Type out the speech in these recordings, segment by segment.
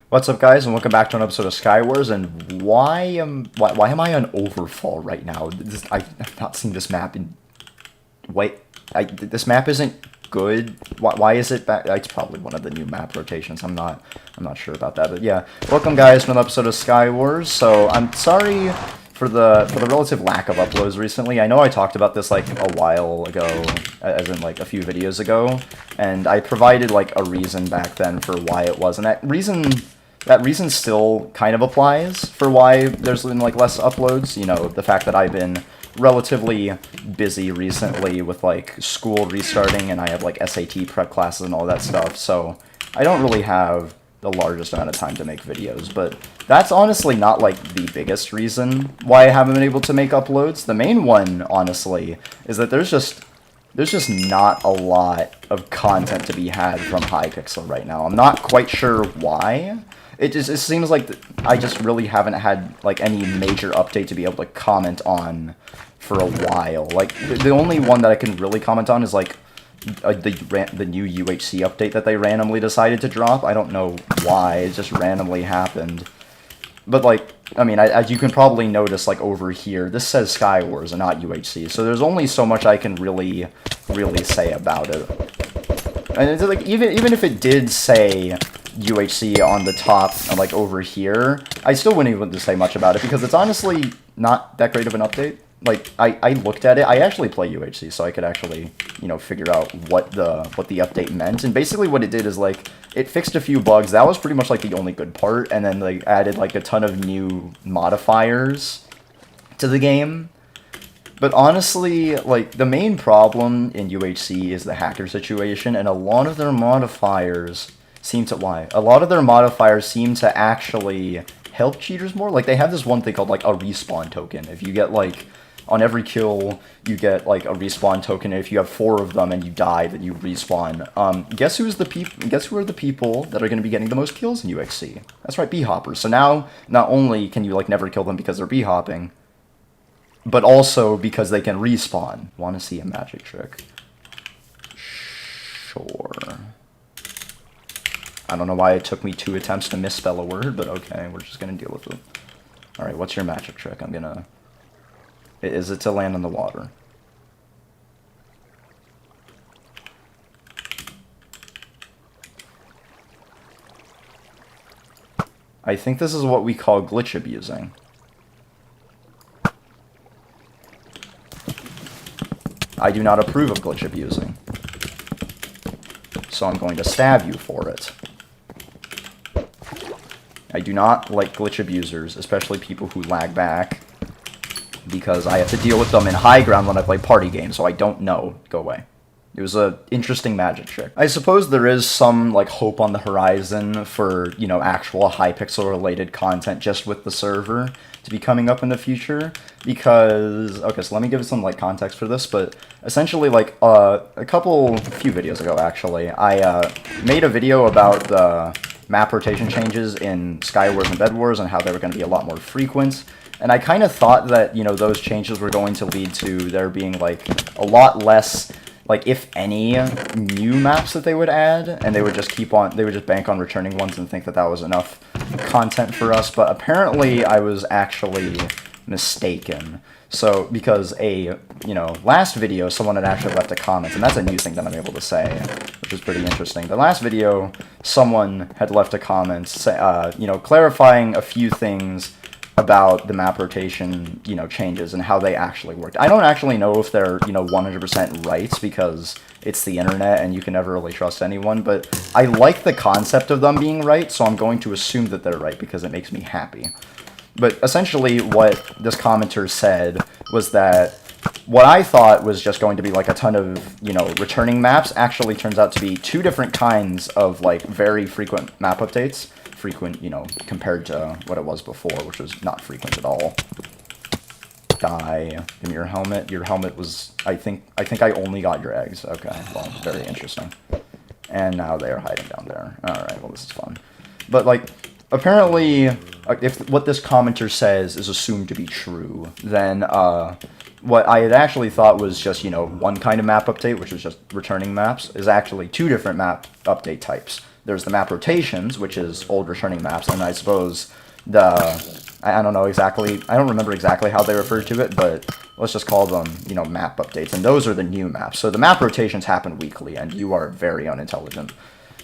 What's up, guys, and welcome back to an episode of Skywars. And why am I on Overfall right now? I've not seen this map in this map isn't good. Why is it back? It's probably one of the new map rotations. I'm not sure about that, but yeah. Welcome, guys, to an episode of Skywars. So I'm sorry for the relative lack of uploads recently. I know I talked about this like a while ago, as in like a few videos ago, and I provided like a reason back then for why it was, and that reason still kind of applies for why there's been like less uploads. You know, the fact that I've been relatively busy recently with like school restarting, and I have like SAT prep classes and all that stuff, so I don't really have the largest amount of time to make videos. But that's honestly not like the biggest reason why I haven't been able to make uploads. The main one, honestly, is that there's just not a lot of content to be had from Hypixel right now. I'm not quite sure why. It seems like I just really haven't had like any major update to be able to comment on for a while. Like the only one that I can really comment on is like the new UHC update that they randomly decided to drop. I don't know why, it just randomly happened. But like, I mean, as you can probably notice, like over here, this says Skywars and not UHC, so there's only so much I can really say about it. And it's like, even if it did say UHC on the top and like over here, I still wouldn't even to say much about it because it's honestly not that great of an update. Like I looked at it, I actually play UHC, so I could actually, you know, figure out what the update meant. And basically what it did is like it fixed a few bugs. That was pretty much like the only good part, and then they added like a ton of new modifiers to the game. But honestly, like, the main problem in UHC is the hacker situation, and a lot of their modifiers seem to actually help cheaters more. Like, they have this one thing called, like, a respawn token. If you get, like, on every kill, you get, like, a respawn token, and if you have 4 of them and you die, then you respawn. Guess who are the people that are going to be getting the most kills in UHC? That's right, B-hoppers. So now, not only can you, like, never kill them because they're B-hopping, but also because they can respawn. Want to see a magic trick? Sure. I don't know why it took me 2 attempts to misspell a word, but okay, we're just gonna deal with it. Alright, what's your magic trick? Is it to land on the water? I think this is what we call glitch abusing. I do not approve of glitch abusing, so I'm going to stab you for it. I do not like glitch abusers, especially people who lag back, because I have to deal with them in high ground when I play party games, so I don't know. Go away. It was an interesting magic trick. I suppose there is some, like, hope on the horizon for, you know, actual Hypixel-related content just with the server to be coming up in the future, because, okay, so let me give some, like, context for this, but essentially, like, a few videos ago, actually, I made a video about the map rotation changes in Skywars and Bed Wars and how they were going to be a lot more frequent. And I kind of thought that, you know, those changes were going to lead to there being, like, a lot less, like, if any, new maps that they would add, and they would just bank on returning ones and think that that was enough content for us. But apparently I was actually mistaken. So, because last video, someone had actually left a comment, and that's a new thing that I'm able to say, which is pretty interesting. The last video, someone had left a comment, clarifying a few things about the map rotation, changes and how they actually worked. I don't actually know if they're, 100% right, because it's the internet and you can never really trust anyone, but I like the concept of them being right, so I'm going to assume that they're right because it makes me happy. But essentially what this commenter said was that what I thought was just going to be like a ton of, returning maps actually turns out to be 2 different kinds of, like, very frequent map updates. Frequent, compared to what it was before, which was not frequent at all. Die. Give me your helmet. Your helmet was, I think I only got your eggs. Okay, well, very interesting. And now they are hiding down there. Alright, well, this is fun. But, like, apparently, if what this commenter says is assumed to be true, then, what I had actually thought was just, one kind of map update, which was just returning maps, is actually 2 different map update types. there's the map rotations, which is old returning maps, and I suppose I don't know exactly, I don't remember exactly how they refer to it, but let's just call them, you know, map updates, and those are the new maps. So the map rotations happen weekly, and you are very unintelligent.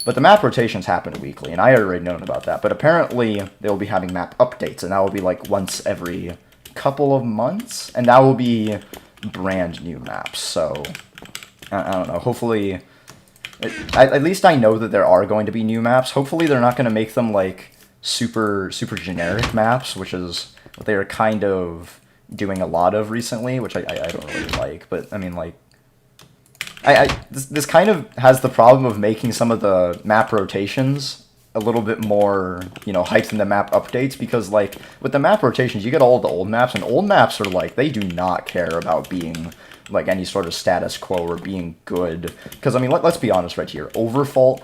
But the map rotations happen weekly, and I had already known about that. But apparently, they will be having map updates, and that will be like once every couple of months, and that will be brand new maps. So I don't know. Hopefully, at least I know that there are going to be new maps. Hopefully, they're not going to make them like super generic maps, which is what they are kind of doing a lot of recently, which I don't really like. But I mean, like, this kind of has the problem of making some of the map rotations a little bit more, you know, hyped than the map updates, because, like, with the map rotations, you get all the old maps, and old maps are, like, they do not care about being, like, any sort of status quo or being good. Because, I mean, let's be honest right here. Overfall,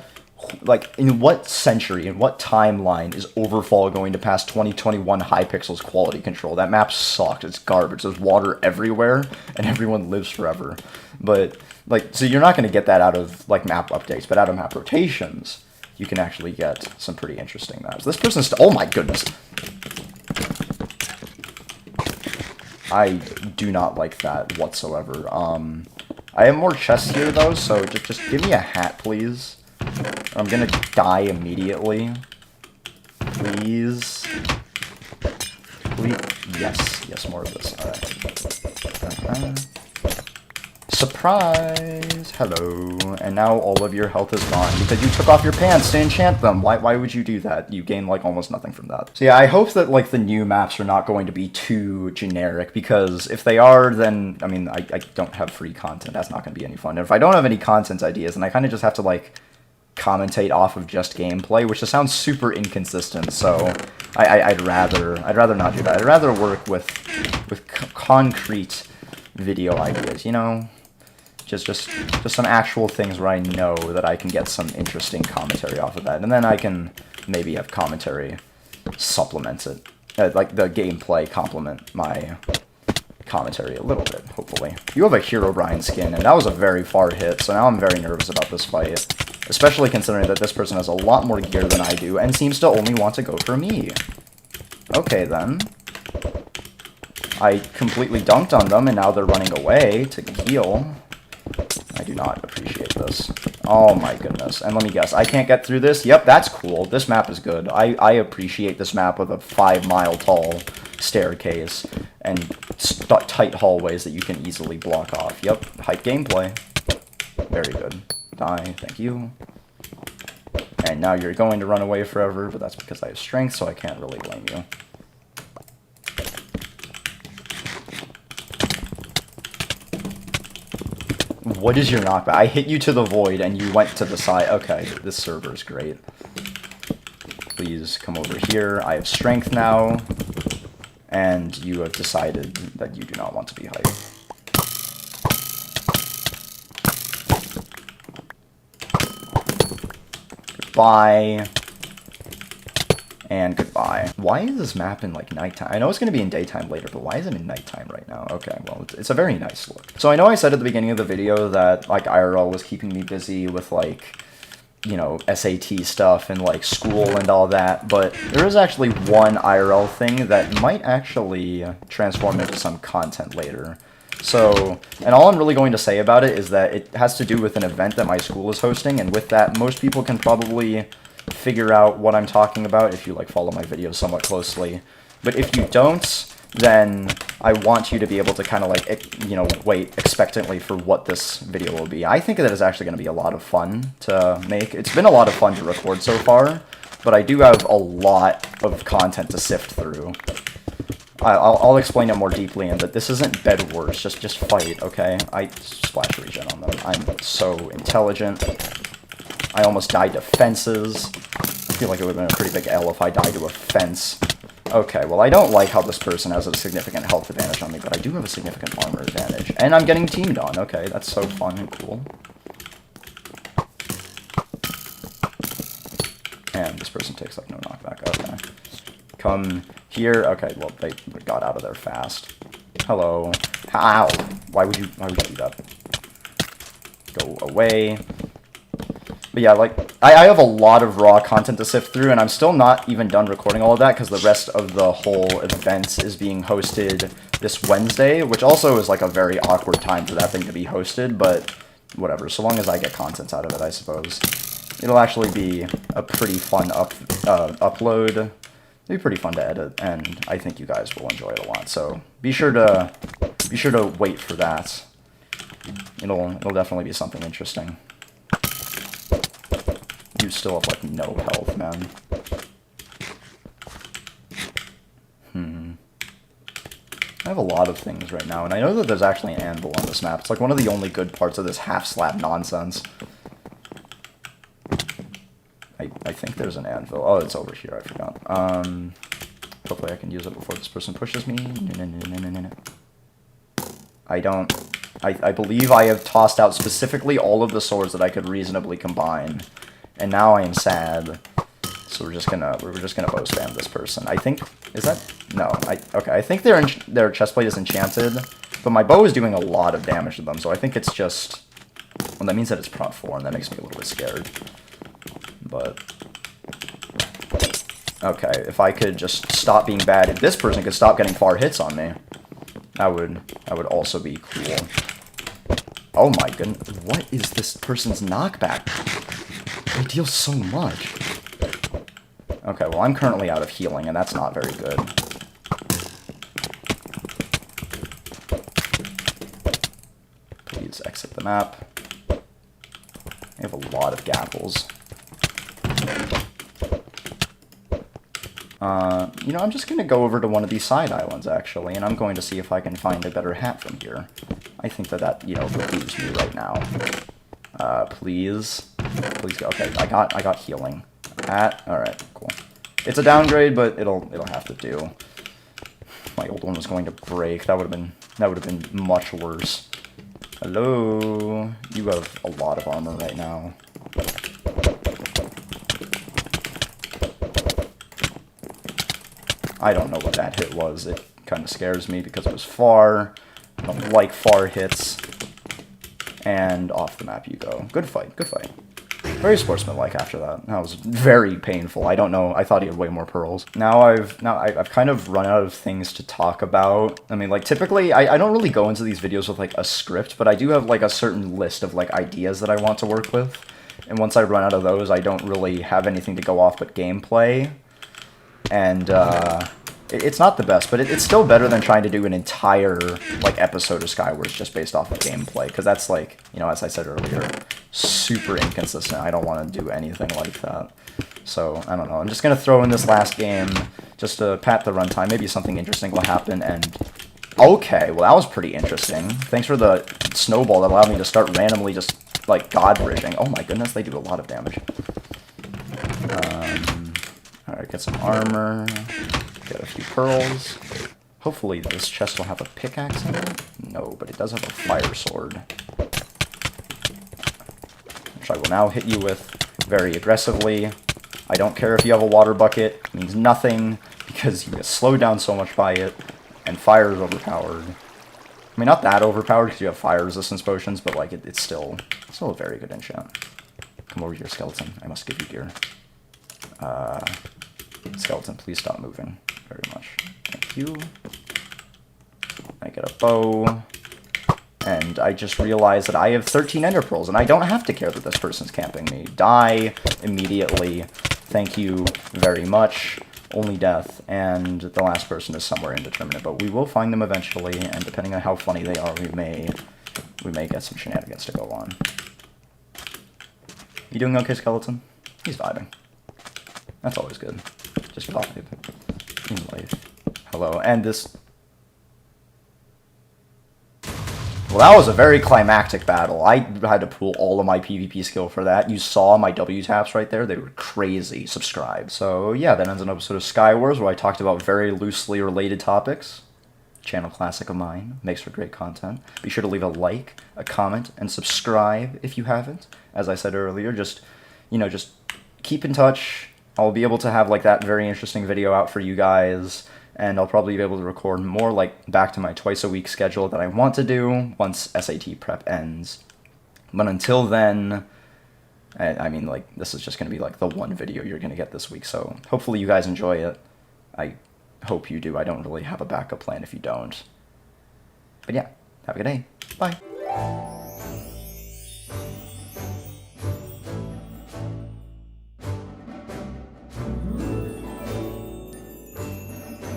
like, in what century, in what timeline is Overfall going to pass 2021 Hypixel's quality control? That map sucks. It's garbage. There's water everywhere, and everyone lives forever. But, like, so you're not going to get that out of, like, map updates, but out of map rotations, you can actually get some pretty interesting maps. This person's... oh my goodness! I do not like that whatsoever. I have more chests here, though, so just give me a hat, please. I'm gonna die immediately. Please. Please. Yes, more of this. Alright. Surprise! Hello. And now all of your health is gone because you took off your pants to enchant them. Why would you do that? You gain, like, almost nothing from that. So yeah, I hope that, like, the new maps are not going to be too generic, because if they are, then, I mean, I don't have free content. That's not going to be any fun. And if I don't have any content ideas, then I kind of just have to, like, commentate off of just gameplay, which just sounds super inconsistent. So I'd rather not do that. I'd rather work with concrete video ideas, you know? Just some actual things where I know that I can get some interesting commentary off of that, and then I can maybe have commentary supplement it, like the gameplay complement my commentary a little bit, hopefully. You have a Herobrine skin, and that was a very far hit, so now I'm very nervous about this fight, especially considering that this person has a lot more gear than I do, and seems to only want to go for me. Okay, then. I completely dunked on them, and now they're running away to heal. I do not appreciate this. Oh my goodness. And let me guess, I can't get through this? Yep, that's cool. This map is good. I appreciate this map with a 5-mile tall staircase and tight hallways that you can easily block off. Yep, hype gameplay. Very good. Die, thank you. And now you're going to run away forever, but that's because I have strength, so I can't really blame you. What is your knockback? I hit you to the void and you went to the side. Okay, this server is great. Please come over here. I have strength now. And you have decided that you do not want to be hyped. Goodbye. And goodbye. Why is this map in, like, nighttime? I know it's going to be in daytime later, but why is it in nighttime right now? Okay, well, it's a very nice look. So I know I said at the beginning of the video that, like, IRL was keeping me busy with, like, you know, SAT stuff and, like, school and all that, but there is actually one IRL thing that might actually transform into some content later. So, and all I'm really going to say about it is that it has to do with an event that my school is hosting, and with that, most people can probably figure out what I'm talking about if you, like, follow my videos somewhat closely. But if you don't, then I want you to be able to kind of, like, you know, wait expectantly for what this video will be. I think that it's actually going to be a lot of fun to make. It's been a lot of fun to record so far, but I do have a lot of content to sift through. I'll explain it more deeply in that this isn't Bed Wars, just fight, okay? I splash regen on them. I'm so intelligent. I almost died to fences. I feel like it would have been a pretty big L if I died to a fence. Okay, well, I don't like how this person has a significant health advantage on me, but I do have a significant armor advantage. And I'm getting teamed on. Okay, that's so fun and cool. And this person takes up no knockback. Okay. Come here. Okay, well, they got out of there fast. Hello. Ow! Why would you do that? Go away. But yeah, like, I have a lot of raw content to sift through, and I'm still not even done recording all of that, because the rest of the whole event is being hosted this Wednesday, which also is, like, a very awkward time for that thing to be hosted, but whatever, so long as I get content out of it, I suppose. It'll actually be a pretty fun upload. It'll be pretty fun to edit, and I think you guys will enjoy it a lot, so be sure to wait for that. It'll definitely be something interesting. You still have, like, no health, man. I have a lot of things right now, and I know that there's actually an anvil on this map. It's, like, one of the only good parts of this half-slab nonsense. I think there's an anvil. Oh, it's over here, I forgot. Hopefully I can use it before this person pushes me. No. I believe I have tossed out specifically all of the swords that I could reasonably combine. And now I am sad. So we're just gonna bow spam this person. I think, is that, no, okay, I think their chestplate is enchanted, but my bow is doing a lot of damage to them, so I think it's just, well, that means that it's prot 4, and that makes me a little bit scared. But, okay, if I could just stop being bad, if this person could stop getting far hits on me, that would also be cool. Oh my goodness, what is this person's knockback? They deal so much. Okay, well, I'm currently out of healing, and that's not very good. Please exit the map. I have a lot of gapples. You know, I'm just going to go over to one of these side islands, actually, and I'm going to see if I can find a better hat from here. I think that, you know, behooves me right now. Please go. Okay, I got healing. Hat. All right, cool. It's a downgrade, but it'll have to do. My old one was going to break. That would have been much worse. Hello. You have a lot of armor right now. I don't know what that hit was. It kind of scares me because it was far. I don't like far hits. And off the map you go. Good fight, good fight. Very sportsmanlike after that. That was very painful. I don't know. I thought he had way more pearls. Now I've kind of run out of things to talk about. I mean, like, typically, I don't really go into these videos with, like, a script, but I do have, like, a certain list of, like, ideas that I want to work with. And once I run out of those, I don't really have anything to go off but gameplay. And, it's not the best, but it's still better than trying to do an entire, like, episode of Skywars just based off of gameplay, because that's, like, you know, as I said earlier, super inconsistent. I don't want to do anything like that. So, I don't know. I'm just going to throw in this last game just to pat the runtime. Maybe something interesting will happen, and... Okay, well, that was pretty interesting. Thanks for the snowball that allowed me to start randomly just, like, god bridging. Oh my goodness, they do a lot of damage. Alright, get some armor... Get a few pearls. Hopefully this chest will have a pickaxe in it. No, but it does have a fire sword. Which I will now hit you with very aggressively. I don't care if you have a water bucket. It means nothing, because you get slowed down so much by it, and fire is overpowered. I mean, not that overpowered, because you have fire resistance potions, but, like, it's still a very good enchant. Come over here, skeleton. I must give you gear. Skeleton, please stop moving. Very much. Thank you. I get a bow. And I just realized that I have 13 ender pearls, and I don't have to care that this person's camping me. Die immediately. Thank you very much. Only death. And the last person is somewhere indeterminate, but we will find them eventually, and depending on how funny they are, we may get some shenanigans to go on. You doing okay, skeleton? He's vibing. That's always good. Just vibe in life. Hello, and this... Well, that was a very climactic battle. I had to pull all of my PvP skill for that. You saw my W taps right there. They were crazy. Subscribe. So, yeah, that ends an episode of Skywars where I talked about very loosely related topics. Channel classic of mine. Makes for great content. Be sure to leave a like, a comment, and subscribe if you haven't. As I said earlier, just, you know, just keep in touch. I'll be able to have, like, that very interesting video out for you guys, and I'll probably be able to record more, like, back to my twice-a-week schedule that I want to do once SAT prep ends. But until then, I mean, like, this is just going to be, like, the one video you're going to get this week, so hopefully you guys enjoy it. I hope you do. I don't really have a backup plan if you don't. But yeah, have a good day. Bye.